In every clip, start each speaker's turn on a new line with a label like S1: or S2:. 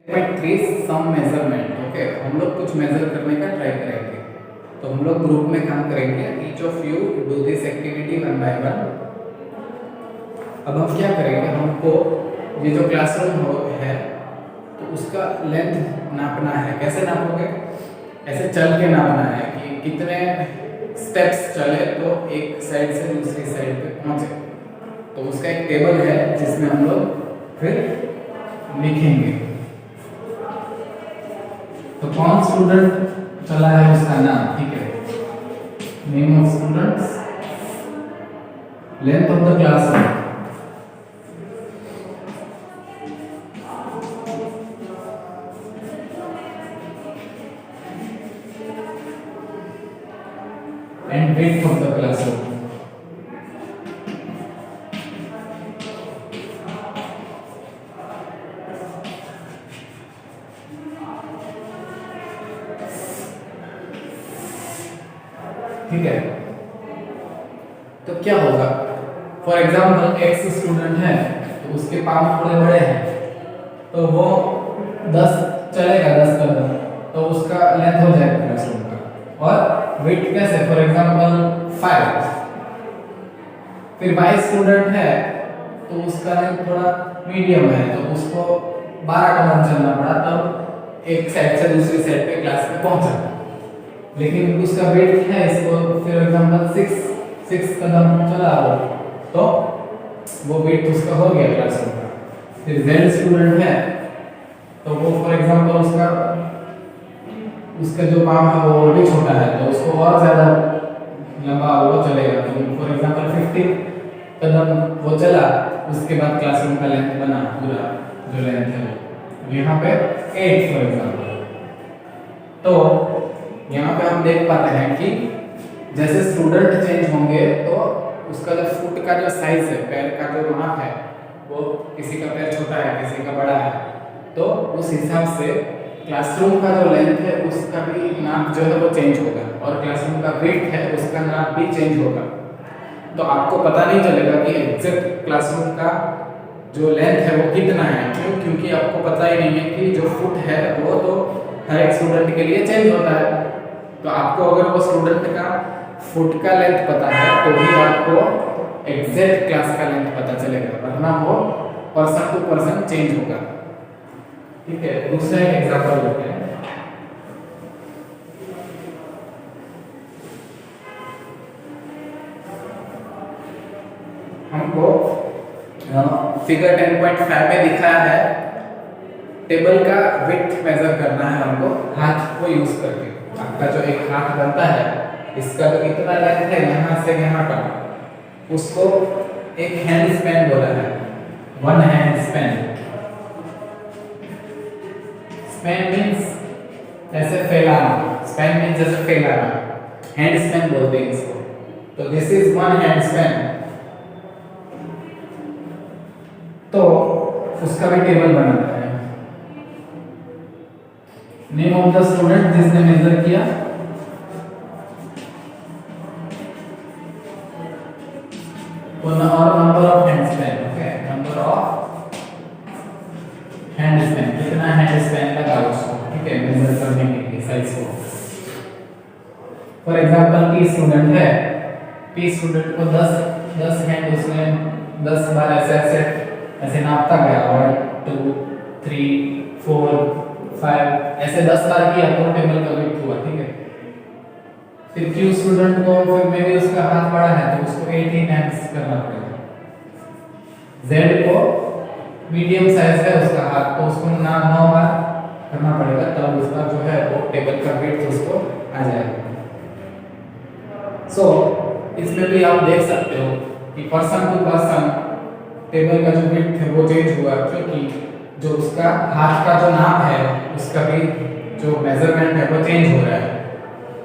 S1: 3 सम measurement. Okay, हम लोग कुछ मेजर करने का ट्राई करेंगे, तो हम लोग ग्रुप में काम करेंगे। Each of you do this activity one by one. अब हम क्या करेंगे, हमको ये जो क्लासरूम है तो उसका लेंथ नापना है। कैसे नापोगे? ऐसे चल के नापना है कि कितने स्टेप्स चले तो एक साइड से दूसरी साइड पे पहुंचे। तो उसका एक टेबल है जिसमें हम लोग फिर लिखेंगे। तो कौन स्टूडेंट चला है उसका नाम, ठीक है, name of students, length of the classroom, and width of the classroom. ठीक है, तो क्या होगा, फॉर एग्जाम्पल एक्स स्टूडेंट है तो उसके पाँव थोड़े बड़े हैं तो वो 10 चलेगा, 10 कदम, तो उसका लेंथ हो जाएगा क्लासरूम का। और विड्थ कैसे, फॉर एग्जाम्पल 5। फिर 22 स्टूडेंट है तो उसका लेंथ थोड़ा मीडियम है तो उसको 12 कदम चलना पड़ा, तब एक साइड से दूसरी साइड पे क्लास में पहुंचा। लेकिन उसका वेट है, इसको फिर एग्जांपल 6 कदम चला वो, तो वो वेट उसका हो गया क्लासरूम का। फिर Z स्टूडेंट है तो वो फॉर एग्जांपल उसका जो पाँव है वो और भी छोटा है तो उसको और ज्यादा लंबा वो चलेगा। तो फॉर एग्जांपल 50 कदम वो चला, उसके बाद क्लासरूम का लेंथ बना पूरा जो लेंथ है वो यहाँ पे 8 फॉर एग्जांपल। तो यहाँ पे हम देख पाते हैं कि जैसे स्टूडेंट चेंज होंगे तो उसका जो फुट का जो साइज है, पैर का जो माप है, वो किसी का पैर छोटा है किसी का बड़ा है, तो उस हिसाब से क्लासरूम का जो लेंथ है उसका भी नाप जो है वो चेंज होगा, और क्लासरूम का विड्थ है उसका नाप भी चेंज होगा। तो आपको पता नहीं चलेगा कि एग्जैक्ट क्लासरूम का जो लेंथ है वो कितना है। क्यों? क्योंकि आपको पता ही नहीं है कि जो फुट है वो तो हर एक स्टूडेंट के लिए चेंज होता है। तो आपको अगर वो स्टूडेंट का फुट का लेंथ पता है तो ही आपको एग्जैक्ट क्लास का लेंथ पता चलेगा, वरना वो पर्सन टू पर्सन चेंज होगा। ठीक है, दूसरा एक एग्जांपल लेते हैं। हमको फिगर 10.5 में दिखाया है टेबल का विड्थ मेजर करना है हमको हाथ को यूज करके। आपका जो एक हाथ बनता है इसका जो इतना लेंथ है यहाँ से यहाँ का, उसको एक हैंड स्पैन बोला है, 1 हैंड स्पैन। स्पैन मीन्स ऐसे फैलाना, स्पैन मीन्स जैसे फैलाना, हैंड स्पैन बोलते हैं इसको। तो दिस इज 1 हैंड स्पैन। तो उसका भी टेबल बनाता है। नेम ऑफ द स्टूडेंट जिसने मेजर किया, और number of hand span. Okay, number of hand span, कितना हैंड स्पैन लगा उसको, ठीक है, मेजर करने के लिए साइज को। फॉर एग्जांपल P स्टूडेंट है, P स्टूडेंट को 10 हैंड उसने 10 बार ऐसे नापता गया, 1 2 3 4 5 ऐसे 10 बार किया तो टेबल का विड्थ हुआ। ठीक है, फिर Q स्टूडेंट को फिर मे भी उसका हाथ बड़ा है तो उसको 18 हैंड्स करना पड़ेगा। Z को मीडियम साइज है उसका हाथ तो उसको 9 बार करना पड़ेगा, तब उसका जो है वो टेबल का विड्थ उसको आ जाएगा। सो इसमें भी आप देख सकते हो कि पर्सन टू पर्सन टेबल का जो विड्थ है वो चेंज हुआ, क्योंकि जो उसका हाथ का जो नाप है उसका भी जो मेजरमेंट है वो चेंज हो रहा है।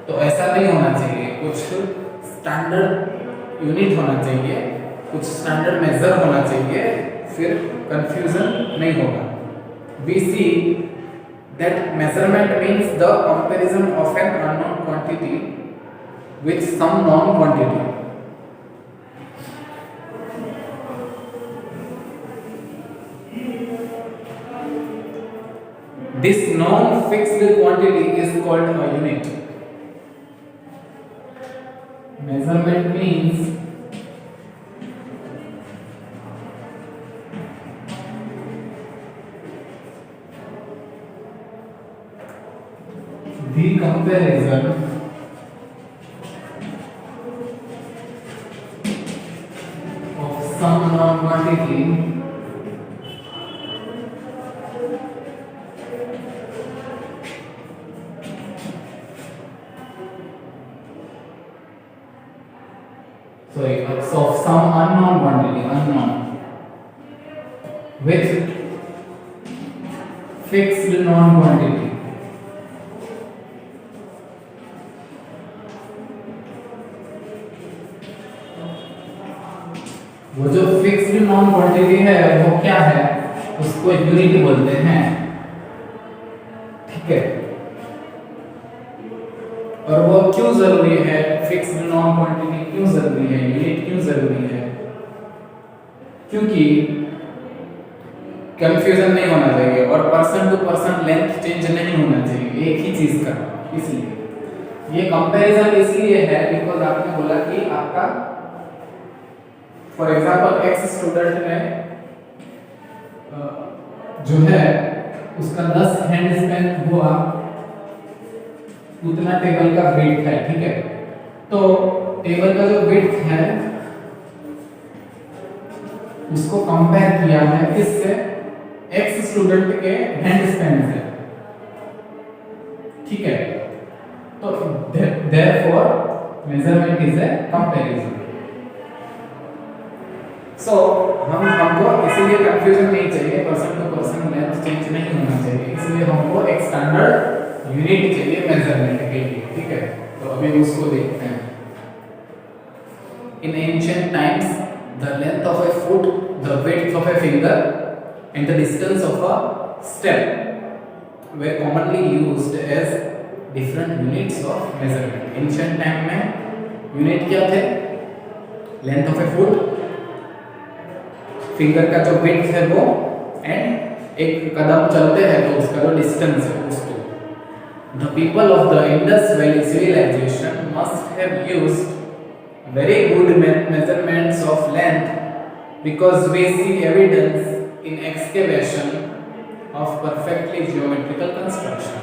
S1: तो ऐसा नहीं होना चाहिए, कुछ स्टैंडर्ड यूनिट होना चाहिए, कुछ स्टैंडर्ड मेजर होना चाहिए, फिर कंफ्यूजन नहीं होगा। We see that measurement means the comparison of an unknown quantity with some known quantity. This non-fixed quantity is called a unit. Measurement means the comparison of some non-quantity of some unknown quantity with fixed non-quantity. वो जो fixed non quantity है वो क्या है, उसको unit बोलते हैं, ठीक है। और वो क्यों जरूरी है, फिक्स्ड नॉन क्वांटिटी क्यों जरूरी है, यूनिट क्यों जरूरी है? क्योंकि कंफ्यूजन नहीं होना चाहिए और person to person length change नहीं होना चाहिए एक ही चीज का। इसलिए ये कंपैरिजन इसलिए है बिकॉज आपने बोला कि आपका फॉर एग्जांपल एक्स स्टूडेंट ने जो है उसका 10 हैंड स्पेन हुआ, उतना टेबल का वेट है, ठीक है। तो टेबल का जो वेट है उसको कंपेयर किया है किससे, एक्स स्टूडेंट के हैंड स्पेन से, ठीक है। तो therefore measurement is a comparison. So हमको इसीलिए कंफ्यूजन नहीं चाहिए, person to person length change नहीं होना चाहिए, इसलिए हमको एक स्टैंडर्ड यूनिट चाहिए मेजरमेंट के लिए, ठीक है। तो अभी उसको देखते हैं। In ancient times the length of a foot, the width of a finger and the distance of a step were commonly used as different units of measurement. Ancient time में यूनिट क्या थे, length of A foot, finger का जो width है वो, and एक कदम चलते हैं तो उसका जो डिस्टेंस है उसको। The people of the Indus Valley civilization must have used very good measurements of length because we see evidence in excavation of perfectly geometrical construction.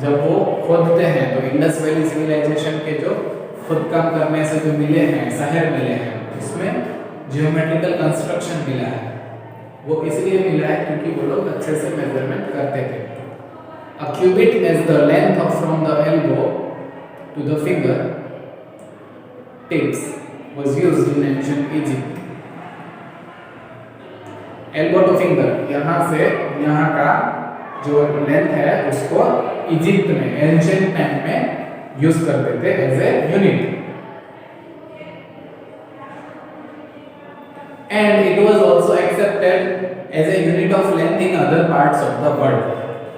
S1: जब वो खोदते हैं तो इंडस वैली सिविलाइजेशन के जो खुद काम करने से जो मिले हैं, शहर मिले हैं, उसमें जियोमेट्रिकल कंस्ट्रक्शन मिला है। वो इसलिए मिला है क्योंकि वो लोग अच्छे से मेजरमेंट करते थे। A cubit is the length of from the elbow to the finger tips was used in ancient Egypt. Elbow to finger, यहाँ से यहाँ का जो लेंथ है उसको इजिप्ट में एंशिएंट टाइम में यूज करते थे as a unit, and it was also accepted as a unit of length in other parts of the world.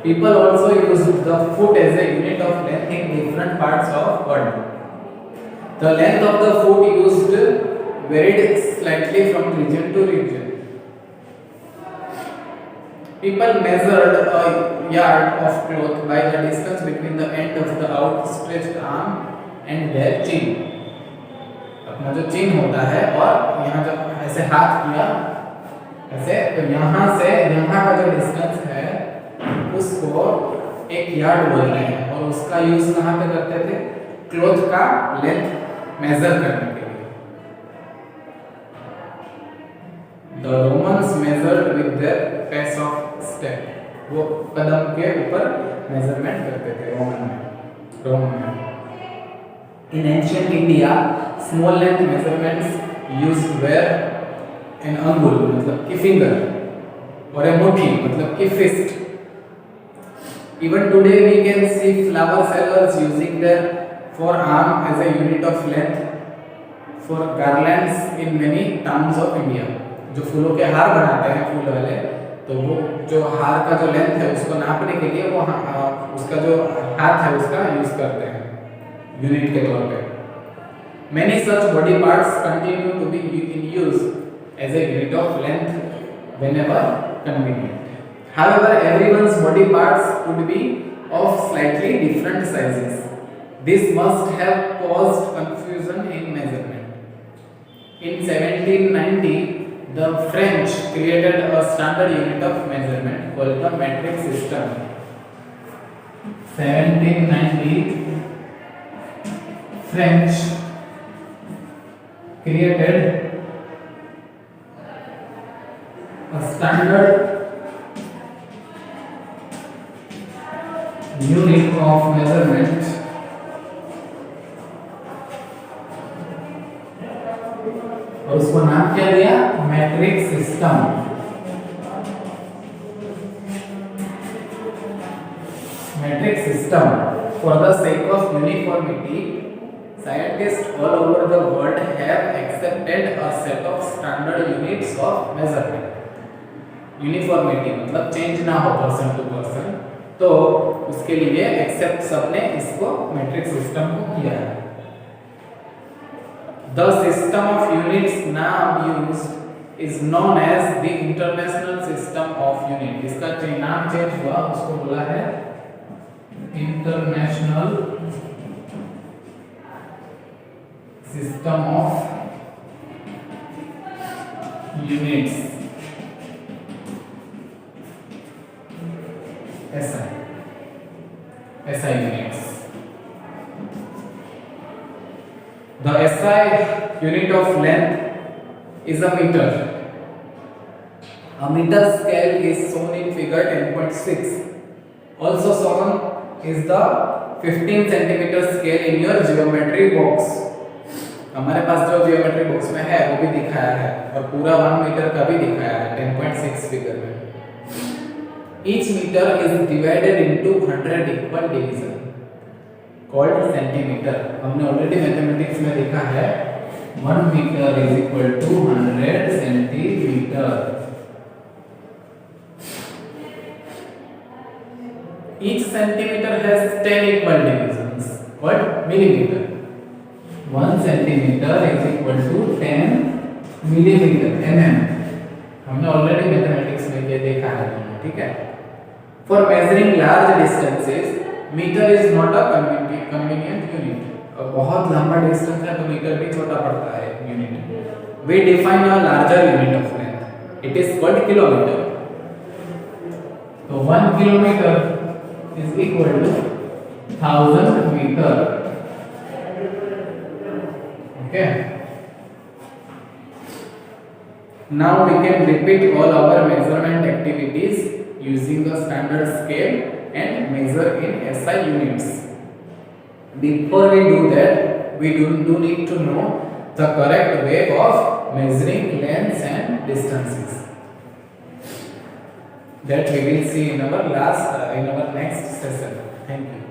S1: People also used the foot as a unit of length in different parts of world. The length of the foot used varied slightly from region to region. People measured a yard of cloth by the distance between the end of the outstretched arm and their chin. अपना जो चिन होता है और यहाँ जब ऐसे हाथ किया ऐसे, तो यहाँ से यहाँ का जो डिस्टेंस है उसको एक यार्ड बोल रहे हैं, और उसका यूज कहाँ पे करते थे, क्लॉथ का लेंथ मेजर करने के लिए। The Romans measured with their pace of step. वो कदम के ऊपर मेजरमेंट करते थे रोमन में। In ancient India, small length measurements used were an अंगुल मतलब कि फिंगर और a मुट्ठी मतलब कि fist. Even today we can see flower sellers using their forearm as a unit of length for garlands in many towns of India. जो फूलों के हार बनाते हैं फूल वाले, तो वो जो हार का जो लेंथ है उसको नापने के लिए वो उसका जो हाथ है उसका यूज करते हैं यूनिट के तौर पे। Many such body parts continue to be in use as a unit of length whenever convenient. However, everyone's body parts could be of slightly different sizes. This must have caused confusion in measurement. In 1790, the French created a standard unit of measurement called the metric system. 1790, French created a standard unit of measurement और उसको नाम क्या दिया? Matric system. Matric system. For the sake of uniformity, scientists all over the world have accepted a set of standard units of measurement. Uniformity मतलब change ना हो person to person, तो उसके लिए एक्सेप्ट सबने इसको मैट्रिक सिस्टम को किया है. The system of units now used is known as the International System of Units. इसका नाम चेंज हुआ, उसको बोला है International System of Units. SI units. The SI unit of length is a meter. A meter scale is shown in figure 10.6. Also shown is the 15 centimeter scale in your geometry box. हमारे पास जो geometry box में है वो भी दिखाया है और पूरा 1 मीटर का भी दिखाया है 10.6 फिगर में. Each meter is divided into 100 equal division called centimeter. हमने ऑलरेडी मैथमेटिक्स में देखा है 1 meter is equal to 100 centimeter. Each centimeter has 10 equal divisions called millimeter. 1 centimeter is equal to 10 millimeter mm. हमने ऑलरेडी मैथमेटिक्स में ये देखा है, ठीक है. For measuring large distances, meter is not a convenient unit. बहुत लंबा डिस्टेंस है तो मीटर भी छोटा पड़ता है unit. We define a larger unit of length. It is called kilometer. तो 1 kilometer is equal to 1000 meter. Okay. Now we can repeat all our measurement activities using the standard scale and measure in SI units. Before we do that, we do need to know the correct way of measuring lengths and distances. That we will see in our next session. Thank you.